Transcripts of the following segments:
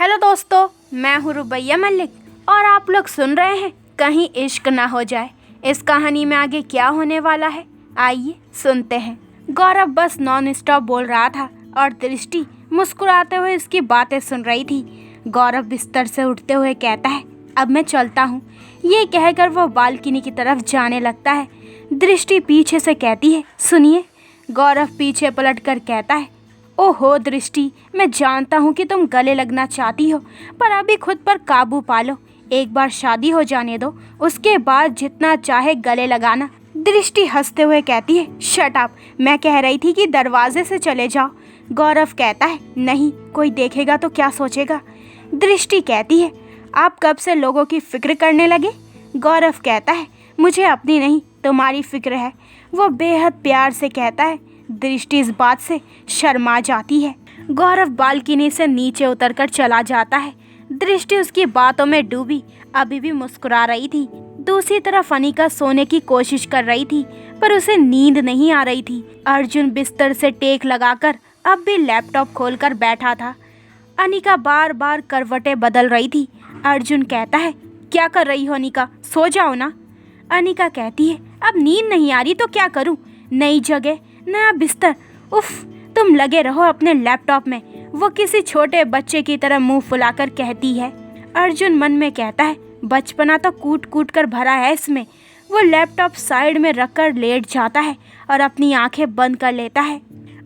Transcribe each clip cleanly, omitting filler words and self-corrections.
Hello दोस्तों, मैं हूँ रुबैया मलिक और आप लोग सुन रहे हैं कहीं इश्क ना हो जाए। इस कहानी में आगे क्या होने वाला है, आइए सुनते हैं। गौरव बस नॉन स्टॉप बोल रहा था और दृष्टि मुस्कुराते हुए इसकी बातें सुन रही थी। गौरव बिस्तर से उठते हुए कहता है, अब मैं चलता हूँ। ये कहकर वो बालकनी की तरफ जाने लगता है। दृष्टि पीछे से कहती है, सुनिए। गौरव पीछे पलटकर कहता है, ओहो दृष्टि, मैं जानता हूँ कि तुम गले लगना चाहती हो, पर अभी खुद पर काबू पालो। एक बार शादी हो जाने दो, उसके बाद जितना चाहे गले लगाना। दृष्टि हंसते हुए कहती है, शट अप, मैं कह रही थी कि दरवाजे से चले जाओ। गौरव कहता है, नहीं, कोई देखेगा तो क्या सोचेगा। दृष्टि कहती है, आप कब से लोगों की फिक्र करने लगे। गौरव कहता है, मुझे अपनी नहीं तुम्हारी फिक्र है। वो बेहद प्यार से कहता है। दृष्टि इस बात से शर्मा जाती है। गौरव बालकनी से नीचे उतरकर चला जाता है। दृष्टि उसकी बातों में डूबी अभी भी मुस्कुरा रही थी। दूसरी तरफ अनिका सोने की कोशिश कर रही थी, पर उसे नींद नहीं आ रही थी। अर्जुन बिस्तर से टेक लगाकर अब भी लैपटॉप खोलकर बैठा था। अनिका बार बार करवटें बदल रही थी। अर्जुन कहता है, क्या कर रही हो अनिका, सो जाओ ना। अनिका कहती है, अब नींद नहीं आ रही तो क्या करूं, नई जगह नया बिस्तर, उफ, तुम लगे रहो अपने लैपटॉप में। वो किसी छोटे बच्चे की तरह मुंह फुलाकर कहती है। अर्जुन मन में कहता है, बचपना तो कूट कूट कर भरा है इसमें। वो लैपटॉप साइड में रखकर लेट जाता है और अपनी आंखें बंद कर लेता है।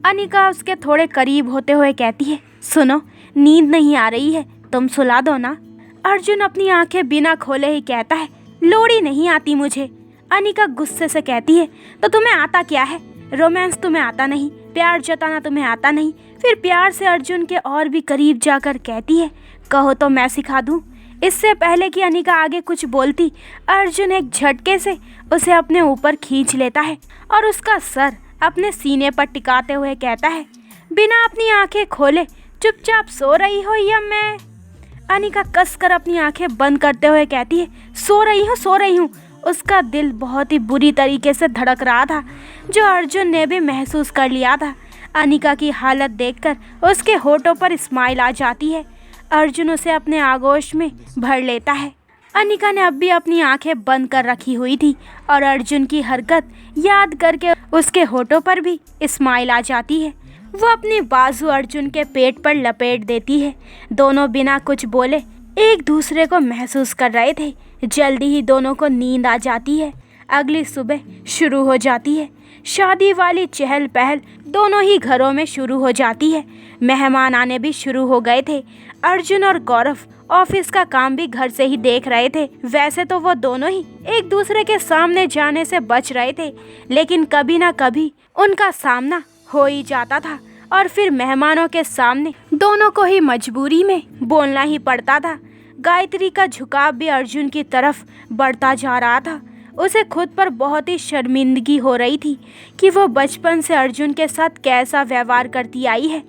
अनिका उसके थोड़े करीब होते हुए कहती है, सुनो, नींद नहीं आ रही है, तुम सुला दो ना। अर्जुन अपनी आंखें बिना खोले ही कहता है, लोड़ी नहीं आती मुझे। अनिका गुस्से से कहती है, तो तुम्हें आता क्या है, रोमांस तुम्हें आता नहीं, प्यार जताना तुम्हें आता नहीं। फिर प्यार से अर्जुन के और भी करीब जाकर कहती है, कहो तो मैं सिखा दूं। इससे पहले कि अनिका आगे कुछ बोलती, अर्जुन एक झटके से उसे अपने ऊपर खींच लेता है और उसका सर अपने सीने पर टिकाते हुए कहता है, बिना अपनी आंखें खोले चुपचाप सो रही हो या मैं। अनिका कसकर अपनी आंखें बंद करते हुए कहती है, सो रही हूँ। उसका दिल बहुत ही बुरी तरीके से धड़क रहा था, जो अर्जुन ने भी महसूस कर लिया था। अनिका की हालत देखकर उसके होठों पर स्माइल आ जाती है। अर्जुन उसे अपने आगोश में भर लेता है। अनिका ने अब भी अपनी आंखें बंद कर रखी हुई थी और अर्जुन की हरकत याद करके उसके होठों पर भी स्माइल आ जाती है। वो अपनी बाजू अर्जुन के पेट पर लपेट देती है। दोनों बिना कुछ बोले एक दूसरे को महसूस कर रहे थे। जल्दी ही दोनों को नींद आ जाती है। अगली सुबह शुरू हो जाती है। शादी वाली चहल पहल दोनों ही घरों में शुरू हो जाती है। मेहमान आने भी शुरू हो गए थे। अर्जुन और गौरव ऑफिस का काम भी घर से ही देख रहे थे। वैसे तो वो दोनों ही एक दूसरे के सामने जाने से बच रहे थे, लेकिन कभी ना कभी उनका सामना हो ही जाता था और फिर मेहमानों के सामने दोनों को ही मजबूरी में बोलना ही पड़ता था। गायत्री का झुकाव भी अर्जुन की तरफ बढ़ता जा रहा था। उसे खुद पर बहुत ही शर्मिंदगी हो रही थी कि वो बचपन से अर्जुन के साथ कैसा व्यवहार करती आई है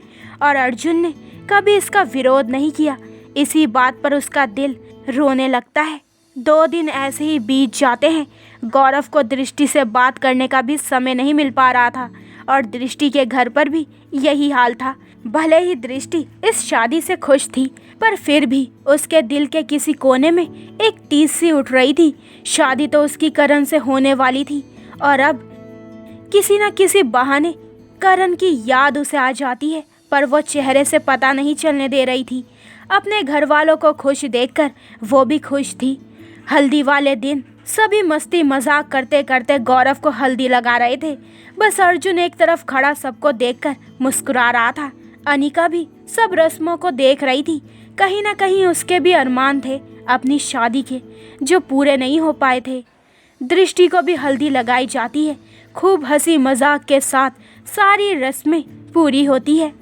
और अर्जुन ने कभी इसका विरोध नहीं किया। इसी बात पर उसका दिल रोने लगता है। 2 दिन ऐसे ही बीत जाते हैं। गौरव को दृष्टि से बात करने का भी समय नहीं मिल पा रहा था और दृष्टि के घर पर भी यही हाल था। भले ही दृष्टि इस शादी से खुश थी, पर फिर भी उसके दिल के किसी कोने में एक टीस सी उठ रही थी। शादी तो उसकी करण से होने वाली थी और अब किसी न किसी बहाने करण की याद उसे आ जाती है, पर वो चेहरे से पता नहीं चलने दे रही थी। अपने घर वालों को खुश देखकर वो भी खुश थी। हल्दी वाले दिन सभी मस्ती मजाक करते करते गौरव को हल्दी लगा रहे थे। बस अर्जुन एक तरफ खड़ा सबको देखकर मुस्कुरा रहा था। अनिका भी सब रस्मों को देख रही थी। कहीं ना कहीं उसके भी अरमान थे अपनी शादी के, जो पूरे नहीं हो पाए थे। दृष्टि को भी हल्दी लगाई जाती है। खूब हंसी मजाक के साथ सारी रस्में पूरी होती है।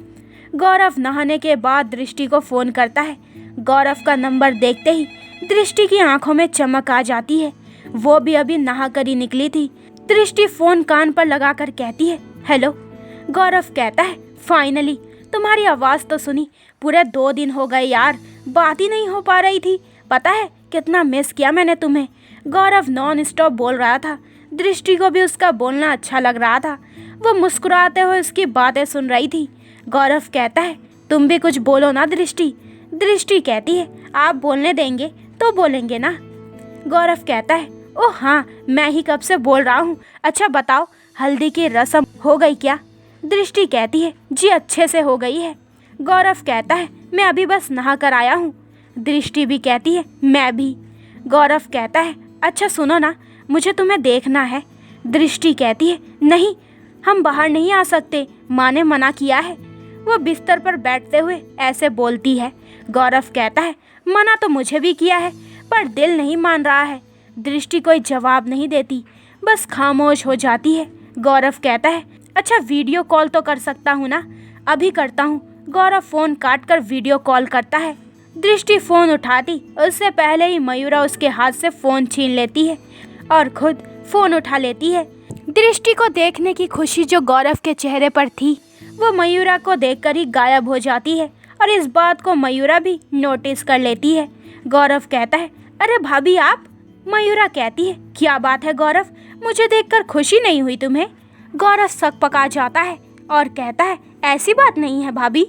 गौरव नहाने के बाद दृष्टि को फ़ोन करता है। गौरव का नंबर देखते ही दृष्टि की आंखों में चमक आ जाती है। वो भी अभी नहा कर ही निकली थी। दृष्टि फ़ोन कान पर लगाकर कहती है, हेलो। गौरव कहता है, फाइनली तुम्हारी आवाज़ तो सुनी। पूरे 2 दिन हो गए यार, बात ही नहीं हो पा रही थी। पता है कितना मिस किया मैंने तुम्हें। गौरव नॉन स्टॉप बोल रहा था। दृष्टि को भी उसका बोलना अच्छा लग रहा था। वो मुस्कुराते हुए उसकी बातें सुन रही थी। गौरव कहता है, तुम भी कुछ बोलो ना दृष्टि। दृष्टि कहती है, आप बोलने देंगे तो बोलेंगे ना। गौरव कहता है, ओह हाँ, मैं ही कब से बोल रहा हूँ। अच्छा बताओ, हल्दी की रस्म हो गई क्या? दृष्टि कहती है, जी अच्छे से हो गई है। गौरव कहता है, मैं अभी बस नहा कर आया हूँ। दृष्टि भी कहती है, मैं भी। गौरव कहता है, अच्छा सुनो ना, मुझे तुम्हें देखना है। दृष्टि कहती है, नहीं, हम बाहर नहीं आ सकते, माँ ने मना किया है। वो बिस्तर पर बैठते हुए ऐसे बोलती है। गौरव कहता है, मना तो मुझे भी किया है, पर दिल नहीं मान रहा है। दृष्टि कोई जवाब नहीं देती, बस खामोश हो जाती है। गौरव कहता है, अच्छा वीडियो कॉल तो कर सकता हूँ ना? अभी करता हूँ। गौरव फ़ोन काट कर वीडियो कॉल करता है। दृष्टि फ़ोन उठाती उससे पहले ही मयूरा उसके हाथ से फ़ोन छीन लेती है और खुद फ़ोन उठा लेती है। दृष्टि को देखने की खुशी जो गौरव के चेहरे पर थी, वो मयूरा को देखकर ही गायब हो जाती है और इस बात को मयूरा भी नोटिस कर लेती है। गौरव कहता है, अरे भाभी आप? मयूरा कहती है, क्या बात है गौरव, मुझे देखकर खुशी नहीं हुई तुम्हें? गौरव सकपका जाता है और कहता है, ऐसी बात नहीं है भाभी।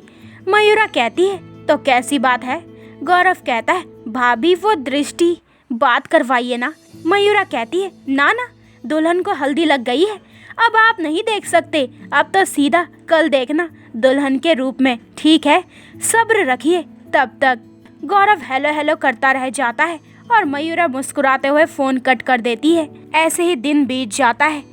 मयूरा कहती है, तो कैसी बात है? गौरव कहता है, भाभी वो दृष्टि बात करवाइए ना। मयूरा कहती है, ना ना, दुल्हन को हल्दी लग गई है, अब आप नहीं देख सकते, अब तो सीधा कल देखना दुल्हन के रूप में, ठीक है? सब्र रखिए तब तक। गौरव हेलो हेलो करता रह जाता है और मयूरा मुस्कुराते हुए फ़ोन कट कर देती है। ऐसे ही दिन बीत जाता है।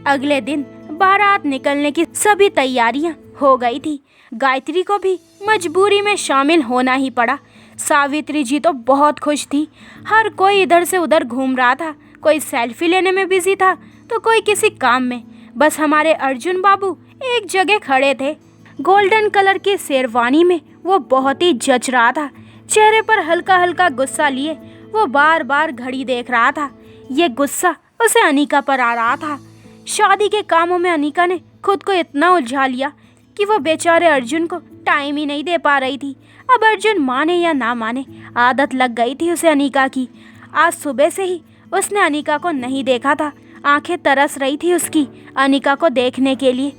अगले दिन बारात निकलने की सभी तैयारियां हो गई थी। गायत्री को भी मजबूरी में शामिल होना ही पड़ा। सावित्री जी तो बहुत खुश थी। हर कोई इधर से उधर घूम रहा था, कोई सेल्फी लेने में बिजी था तो कोई किसी काम में। बस हमारे अर्जुन बाबू एक जगह खड़े थे। गोल्डन कलर की शेरवानी में वो बहुत ही जच रहा था। चेहरे पर हल्का हल्का गुस्सा लिए वो बार बार घड़ी देख रहा था। ये गुस्सा उसे अनीका पर आ रहा था। शादी के कामों में अनीका ने खुद को इतना उलझा लिया कि वो बेचारे अर्जुन को टाइम ही नहीं दे पा रही थी। अब अर्जुन माने या ना माने, आदत लग गई थी उसे अनीका की। आज सुबह से ही उसने अनीका को नहीं देखा था। आंखें तरस रही थी उसकी अनीका को देखने के लिए,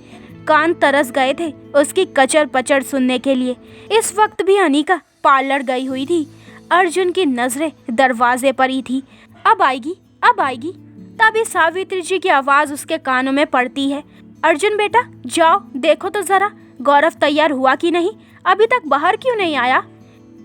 कान तरस गए थे उसकी कचर पचर सुनने के लिए। इस वक्त भी अनीका पार्लर गई हुई थी। अर्जुन की नजरें दरवाजे पर ही थी। अब आएगी, अब आएगी। तभी सावित्री जी की आवाज़ उसके कानों में पड़ती है, अर्जुन बेटा जाओ देखो तो ज़रा, गौरव तैयार हुआ कि नहीं, अभी तक बाहर क्यों नहीं आया?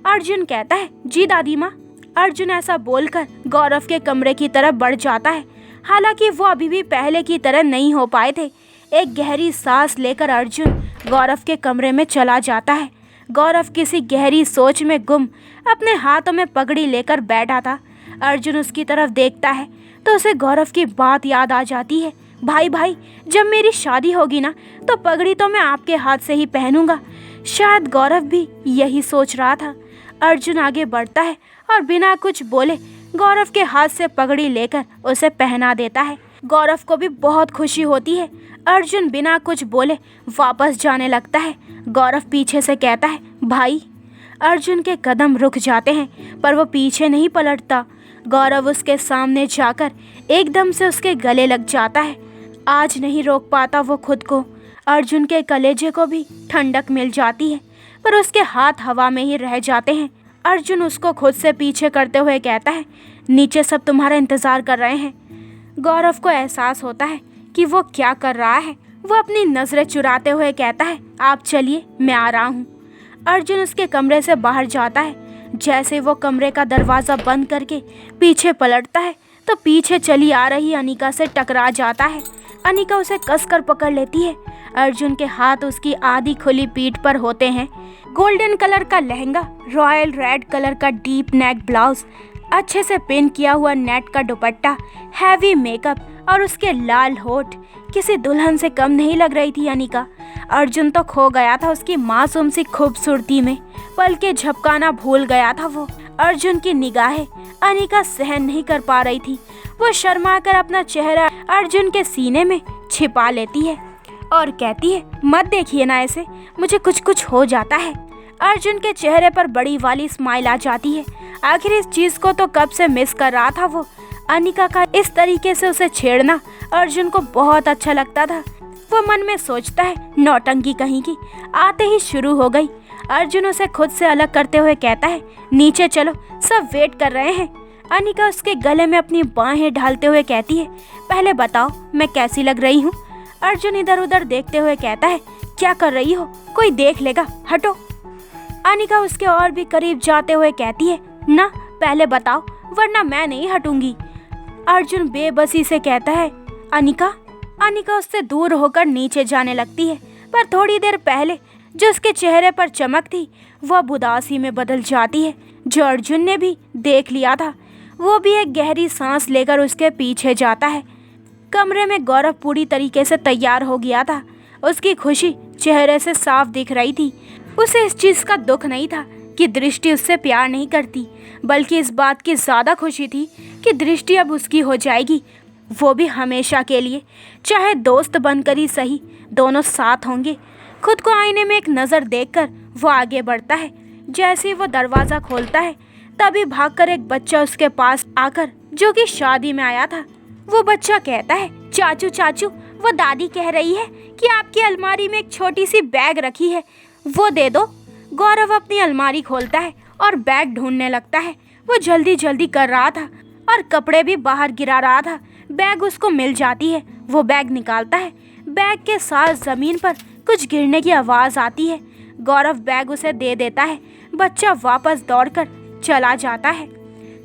अर्जुन कहता है, जी दादी माँ। अर्जुन ऐसा बोलकर गौरव के कमरे की तरफ बढ़ जाता है। हालांकि वो अभी भी पहले की तरह नहीं हो पाए थे। एक गहरी सांस लेकर अर्जुन गौरव के कमरे में चला जाता है। गौरव किसी गहरी सोच में गुम अपने हाथों में पगड़ी लेकर बैठा था। अर्जुन उसकी तरफ देखता है तो उसे गौरव की बात याद आ जाती है, भाई भाई जब मेरी शादी होगी ना तो पगड़ी तो मैं आपके हाथ से ही पहनूंगा। शायद गौरव भी यही सोच रहा था। अर्जुन आगे बढ़ता है और बिना कुछ बोले गौरव के हाथ से पगड़ी लेकर उसे पहना देता है। गौरव को भी बहुत खुशी होती है। अर्जुन बिना कुछ बोले वापस जाने लगता है। गौरव पीछे से कहता है, भाई। अर्जुन के कदम रुक जाते हैं पर वो पीछे नहीं पलटता। गौरव उसके सामने जाकर एकदम से उसके गले लग जाता है। आज नहीं रोक पाता वो खुद को। अर्जुन के कलेजे को भी ठंडक मिल जाती है पर उसके हाथ हवा में ही रह जाते हैं। अर्जुन उसको खुद से पीछे करते हुए कहता है, नीचे सब तुम्हारा इंतज़ार कर रहे हैं। गौरव को एहसास होता है कि वो क्या कर रहा है। वो अपनी नज़रें चुराते हुए कहता है, आप चलिए मैं आ रहा हूँ। अर्जुन उसके कमरे से बाहर जाता है। जैसे वो कमरे का दरवाज़ा बंद करके पीछे पलटता है तो पीछे चली आ रही अनीका से टकरा जाता है। अनीका उसे कसकर पकड़ लेती है। अर्जुन के हाथ उसकी आधी खुली पीठ पर होते हैं। गोल्डन कलर का लहंगा, रॉयल रेड कलर का डीप नेक ब्लाउज, अच्छे से पिन किया हुआ नेट का दुपट्टा, हैवी मेकअप और उसके लाल होठ, किसी दुल्हन से कम नहीं लग रही थी अनीका। अर्जुन तो खो गया था उसकी मासूम सी खूबसूरती में, पलके झपकाना भूल गया था वो। अर्जुन की निगाहें अनीका सहन नहीं कर पा रही थी। वो शर्मा कर अपना चेहरा अर्जुन के सीने में छिपा लेती है और कहती है, मत देखिए ना ऐसे, मुझे कुछ कुछ हो जाता है। अर्जुन के चेहरे पर बड़ी वाली स्माइल आ जाती है। आखिर इस चीज़ को तो कब से मिस कर रहा था वो। अनीका का इस तरीके से उसे छेड़ना अर्जुन को बहुत अच्छा लगता था। वो मन में सोचता है, नौटंकी कहीं की आते ही शुरू हो गई। अर्जुन उसे खुद से अलग करते हुए कहता है, नीचे चलो, सब वेट कर रहे हैं। अनिका उसके गले में अपनी बाहें ढालते हुए कहती है, पहले बताओ मैं कैसी लग रही हूँ। अर्जुन इधर उधर देखते हुए कहता है, क्या कर रही हो, कोई देख लेगा, हटो। अनिका उसके और भी करीब जाते हुए कहती है, ना पहले बताओ वरना मैं नहीं हटूंगी। अर्जुन बेबसी से कहता है, अनिका। अनिका उससे दूर होकर नीचे जाने लगती है, पर थोड़ी देर पहले जो उसके चेहरे पर चमक थी वह उदासी में बदल जाती है, जो अर्जुन ने भी देख लिया था। वो भी एक गहरी सांस लेकर उसके पीछे जाता है। कमरे में गौरव पूरी तरीके से तैयार हो गया था। उसकी खुशी चेहरे से साफ दिख रही थी। उसे इस चीज़ का दुख नहीं था कि दृष्टि उससे प्यार नहीं करती, बल्कि इस बात की ज़्यादा खुशी थी कि दृष्टि अब उसकी हो जाएगी, वो भी हमेशा के लिए। चाहे दोस्त बनकर ही सही, दोनों साथ होंगे। खुद को आईने में एक नज़र देखकर वो आगे बढ़ता है। जैसे ही वो दरवाज़ा खोलता है तभी भागकर एक बच्चा उसके पास आकर, जो कि शादी में आया था, वो बच्चा कहता है, चाचू चाचू, वो दादी कह रही है कि आपकी अलमारी में एक छोटी सी बैग रखी है, वो दे दो। गौरव अपनी अलमारी खोलता है और बैग ढूंढने लगता है। वो जल्दी जल्दी कर रहा था और कपड़े भी बाहर गिरा रहा था। बैग उसको मिल जाती है। वो बैग निकालता है। बैग के साथ ज़मीन पर कुछ गिरने की आवाज़ आती है। गौरव बैग उसे दे देता है। बच्चा वापस दौड़कर चला जाता है।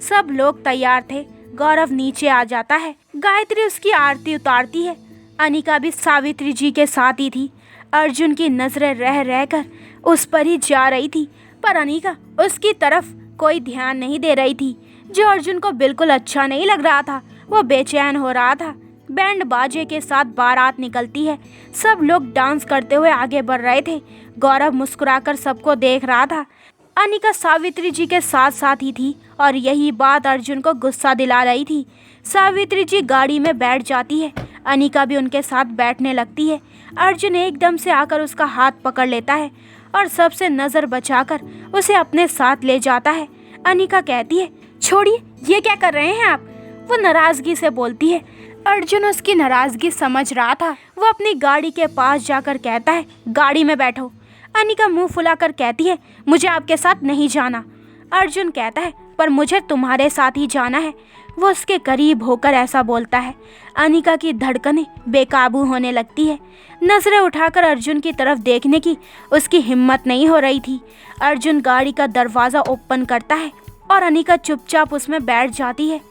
सब लोग तैयार थे। गौरव नीचे आ जाता है। गायत्री उसकी आरती उतारती है। अनिका भी सावित्री जी के साथ ही थी। अर्जुन की नज़रें रह रहकर उस पर ही जा रही थी, पर अनिका उसकी तरफ कोई ध्यान नहीं दे रही थी, जो अर्जुन को बिल्कुल अच्छा नहीं लग रहा था। वो बेचैन हो रहा था। बैंड बाजे के साथ बारात निकलती है। सब लोग डांस करते हुए आगे बढ़ रहे थे। गौरव मुस्कुराकर सबको देख रहा था। अनिका सावित्री जी के साथ साथ ही थी और यही बात अर्जुन को गुस्सा दिला रही थी। सावित्री जी गाड़ी में बैठ जाती है। अनिका भी उनके साथ बैठने लगती है। अर्जुन एकदम से आकर उसका हाथ पकड़ लेता है और सबसे नज़र बचाकर उसे अपने साथ ले जाता है। अनिका कहती है, छोड़िए, ये क्या कर रहे हैं आप? वो नाराज़गी से बोलती है। अर्जुन उसकी नाराज़गी समझ रहा था। वो अपनी गाड़ी के पास जाकर कहता है, गाड़ी में बैठो। अनिका मुंह फुलाकर कहती है, मुझे आपके साथ नहीं जाना। अर्जुन कहता है, पर मुझे तुम्हारे साथ ही जाना है। वो उसके करीब होकर ऐसा बोलता है। अनिका की धड़कनें बेकाबू होने लगती है। नज़रें उठाकर अर्जुन की तरफ देखने की उसकी हिम्मत नहीं हो रही थी। अर्जुन गाड़ी का दरवाज़ा ओपन करता है और अनिका चुपचाप उसमें बैठ जाती है।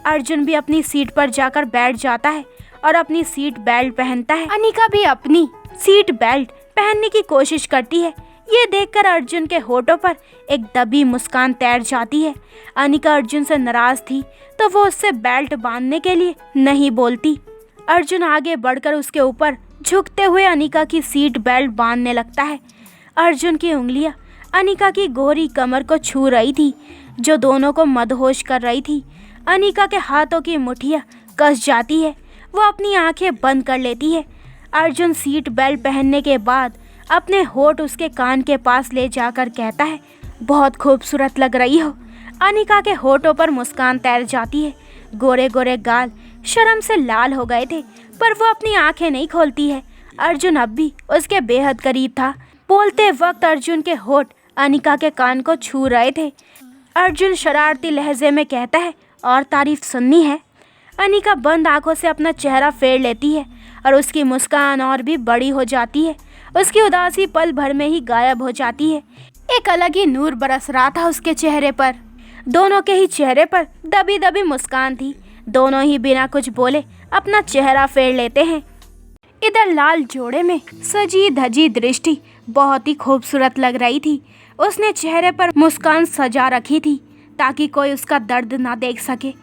अर्जुन भी अपनी सीट पर जाकर बैठ जाता है और अपनी सीट बेल्ट पहनता है। अनिका भी अपनी सीट बेल्ट पहनने की कोशिश करती है। ये देखकर अर्जुन के होठों पर एक दबी मुस्कान तैर जाती है। अनिका अर्जुन से नाराज थी तो वो उससे बेल्ट बांधने के लिए नहीं बोलती। अर्जुन आगे बढ़कर उसके ऊपर झुकते हुए अनिका की सीट बेल्ट बांधने लगता है। अर्जुन की उंगलियां अनिका की गोरी कमर को छू रही थी, जो दोनों को मदहोश कर रही थी। अनिका के हाथों की मुठ्ठियां कस जाती है। वो अपनी आंखें बंद कर लेती है। अर्जुन सीट बेल्ट पहनने के बाद अपने होठ उसके कान के पास ले जाकर कहता है, बहुत खूबसूरत लग रही हो। अनिका के होठों पर मुस्कान तैर जाती है। गोरे गोरे गाल शर्म से लाल हो गए थे, पर वो अपनी आंखें नहीं खोलती है। अर्जुन अब भी उसके बेहद करीब था। बोलते वक्त अर्जुन के होठ अनिका के कान को छू रहे थे। अर्जुन शरारती लहजे में कहता है, और तारीफ सुननी है। अनिका बंद आंखों से अपना चेहरा फेर लेती है और उसकी मुस्कान और भी बड़ी हो जाती है। उसकी उदासी पल भर में ही गायब हो जाती है। एक अलग ही नूर बरस रहा था उसके चेहरे पर। दोनों के ही चेहरे पर दबी दबी मुस्कान थी। दोनों ही बिना कुछ बोले अपना चेहरा फेर लेते हैं। इधर लाल जोड़े में सजी धजी दृष्टि बहुत ही खूबसूरत लग रही थी। उसने चेहरे पर मुस्कान सजा रखी थी ताकि कोई उसका दर्द ना देख सके।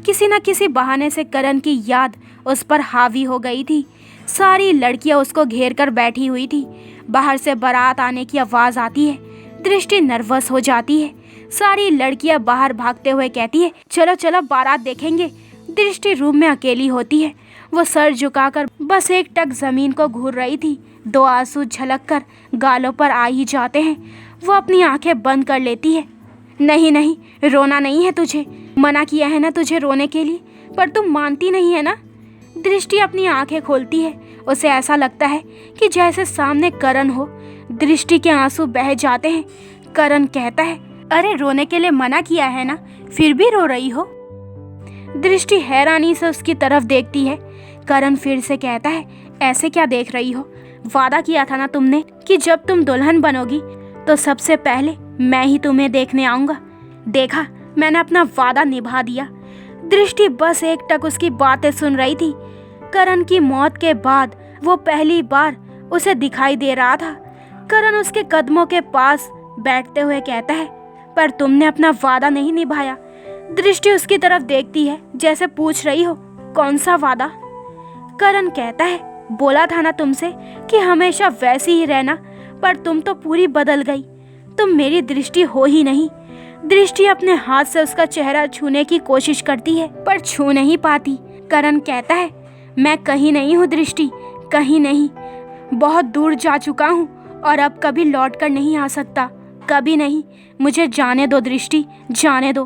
किसी न किसी बहाने से करण की याद उस पर हावी हो गई थी। सारी लड़कियां उसको घेर कर बैठी हुई थी। बाहर से बारात आने की आवाज़ आती है। दृष्टि नर्वस हो जाती है। सारी लड़कियां बाहर भागते हुए कहती है, चलो चलो बारात देखेंगे। दृष्टि रूम में अकेली होती है। वो सर झुकाकर बस एक टक ज़मीन को घूर रही थी। दो आंसू झलक कर गालों पर आ ही जाते हैं। वो अपनी आंखें बंद कर लेती है। नहीं नहीं, रोना नहीं है तुझे। मना किया है ना तुझे रोने के लिए, पर तुम मानती नहीं है ना। दृष्टि अपनी आंखें खोलती है। उसे ऐसा लगता है कि जैसे सामने करण हो, दृष्टि के आंसू बह जाते हैं। करण कहता है, अरे रोने के लिए मना किया है ना, फिर भी रो रही हो। दृष्टि हैरानी से उसकी तरफ देखती है। करण फिर से कहता है, ऐसे क्या देख रही हो? वादा किया था ना तुमने कि जब तुम दुल्हन बनोगी तो सबसे पहले मैं ही तुम्हें देखने आऊंगा। देखा, मैंने अपना वादा निभा दिया। दृष्टि बस एकटक उसकी बातें सुन रही थी। करण की मौत के बाद वो पहली बार उसे दिखाई दे रहा था। करण उसके कदमों के पास बैठते हुए कहता है, पर तुमने अपना वादा नहीं निभाया। दृष्टि उसकी तरफ देखती है जैसे पूछ रही हो, कौन सा वादा? करण कहता है, बोला था ना तुमसे कि हमेशा वैसी ही रहना, पर तुम तो पूरी बदल गई। तुम मेरी दृष्टि हो ही नहीं। दृष्टि अपने हाथ से उसका चेहरा छूने की कोशिश करती है, पर छू नहीं पाती। करण कहता है, मैं कहीं नहीं हूँ दृष्टि, कहीं नहीं। बहुत दूर जा चुका हूँ और अब कभी लौट कर नहीं आ सकता, कभी नहीं। मुझे जाने दो दृष्टि, जाने दो।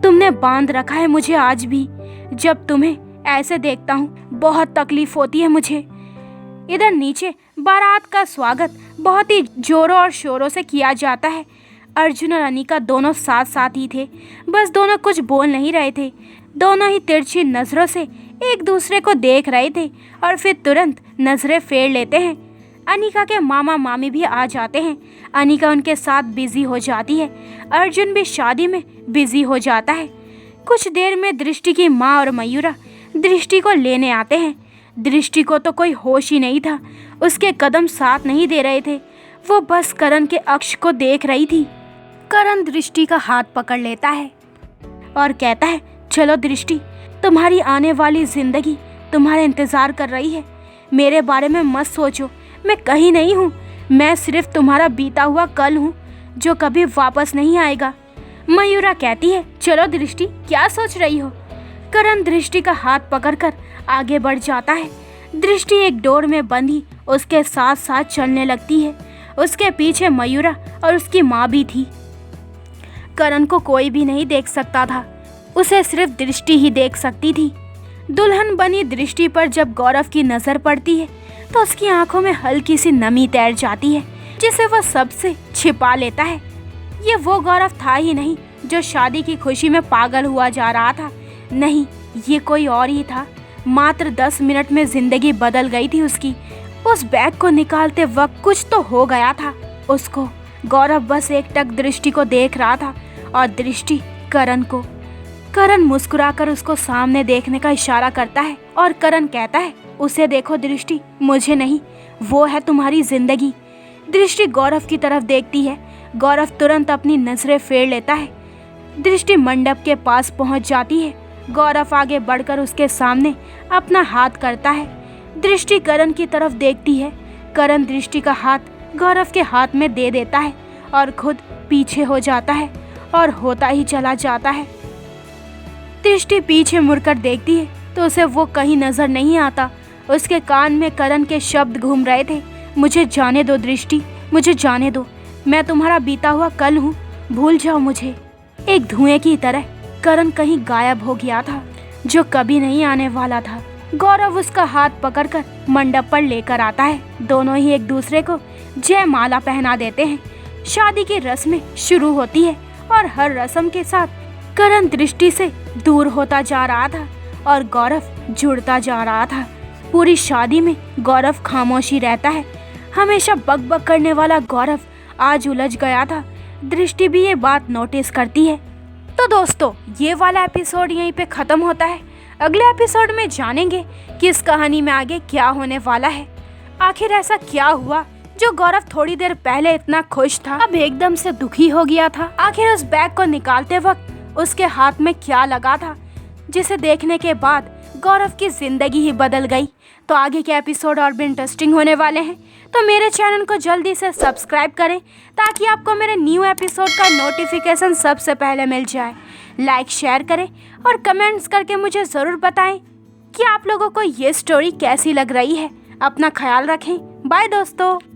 तुमने बांध रखा है मुझे आज भी। जब तुम्हें ऐसे देखता हूँ बहुत तकलीफ होती है मुझे। इधर नीचे बारात का स्वागत बहुत ही जोरों और शोरों से किया जाता है। अर्जुन और अनिका दोनों साथ साथ ही थे, बस दोनों कुछ बोल नहीं रहे थे। दोनों ही तिरछी नजरों से एक दूसरे को देख रहे थे और फिर तुरंत नजरें फेर लेते हैं। अनिका के मामा मामी भी आ जाते हैं। अनिका उनके साथ बिजी हो जाती है। अर्जुन भी शादी में बिजी हो जाता है। कुछ देर में दृष्टि की माँ और मयूरा दृष्टि को लेने आते हैं। दृष्टि को तो कोई होश ही नहीं था, उसके कदम साथ नहीं दे रहे थे। वो बस करण के अक्ष को देख रही थी। करण दृष्टि का हाथ पकड़ लेता है और कहता है, चलो दृष्टि, तुम्हारी आने वाली जिंदगी तुम्हारा इंतजार कर रही है। मेरे बारे में मत सोचो, मैं कहीं नहीं हूँ। मैं सिर्फ तुम्हारा बीता हुआ कल हूँ जो कभी वापस नहीं आएगा। मयूरा कहती है, चलो दृष्टि, क्या सोच रही हो? करण दृष्टि का हाथ पकड़कर आगे बढ़ जाता है। दृष्टि एक डोर में बंधी उसके साथ साथ चलने लगती है। उसके पीछे मयूरा और उसकी माँ भी थी। करण को कोई भी नहीं देख सकता था, उसे सिर्फ दृष्टि ही देख सकती थी। दुल्हन बनी दृष्टि पर जब गौरव की नजर पड़ती है तो उसकी आंखों में हल्की सी नमी तैर जाती है, जिसे वह सबसे छिपा लेता है। ये वो गौरव था ही नहीं जो शादी की खुशी में पागल हुआ जा रहा था। नहीं, ये कोई और ही था। मात्र 10 मिनट में जिंदगी बदल गई थी उसकी। उस बैग को निकालते वक्त कुछ तो हो गया था उसको। गौरव बस एकटक दृष्टि को देख रहा था और दृष्टि करण को। करण मुस्कुराकर उसको सामने देखने का इशारा करता है और करण कहता है, उसे देखो दृष्टि, मुझे नहीं, वो है तुम्हारी जिंदगी। दृष्टि गौरव की तरफ देखती है। गौरव तुरंत अपनी नजरें फेर लेता है। दृष्टि मंडप के पास पहुंच जाती है। गौरव आगे बढ़कर उसके सामने अपना हाथ करता है। दृष्टि करण की तरफ देखती है। करण दृष्टि का हाथ गौरव के हाथ में दे देता है और खुद पीछे हो जाता है और होता ही चला जाता है। दृष्टि पीछे मुड़कर देखती है तो उसे वो कहीं नजर नहीं आता। उसके कान में करण के शब्द घूम रहे थे, मुझे जाने दो दृष्टि, मुझे जाने दो। मैं तुम्हारा बीता हुआ कल हूँ, भूल जाओ मुझे। एक धुएं की तरह करण कहीं गायब हो गया था, जो कभी नहीं आने वाला था। गौरव उसका हाथ पकड़कर मंडप पर लेकर आता है। दोनों ही एक दूसरे को जयमाला पहना देते हैं। शादी की रस्में शुरू होती है और हर रस्म के साथ करण दृष्टि से दूर होता जा रहा था और गौरव जुड़ता जा रहा था। पूरी शादी में गौरव खामोशी रहता है। हमेशा बकबक करने वाला गौरव आज उलझ गया था। दृष्टि भी ये बात नोटिस करती है। तो दोस्तों, ये वाला एपिसोड यहीं पे ख़त्म होता है। अगले एपिसोड में जानेंगे कि इस कहानी में आगे क्या होने वाला है। आखिर ऐसा क्या हुआ जो गौरव थोड़ी देर पहले इतना खुश था, अब एकदम से दुखी हो गया था। आखिर उस बैग को निकालते वक्त उसके हाथ में क्या लगा था, जिसे देखने के बाद गौरव की जिंदगी ही बदल गई। तो आगे के एपिसोड और भी इंटरेस्टिंग होने वाले हैं, तो मेरे चैनल को जल्दी से सब्सक्राइब करें ताकि आपको मेरे न्यू एपिसोड का नोटिफिकेशन सबसे पहले मिल जाए। लाइक शेयर करें और कमेंट्स करके मुझे ज़रूर बताएं कि आप लोगों को ये स्टोरी कैसी लग रही है। अपना ख्याल रखें। बाय दोस्तों।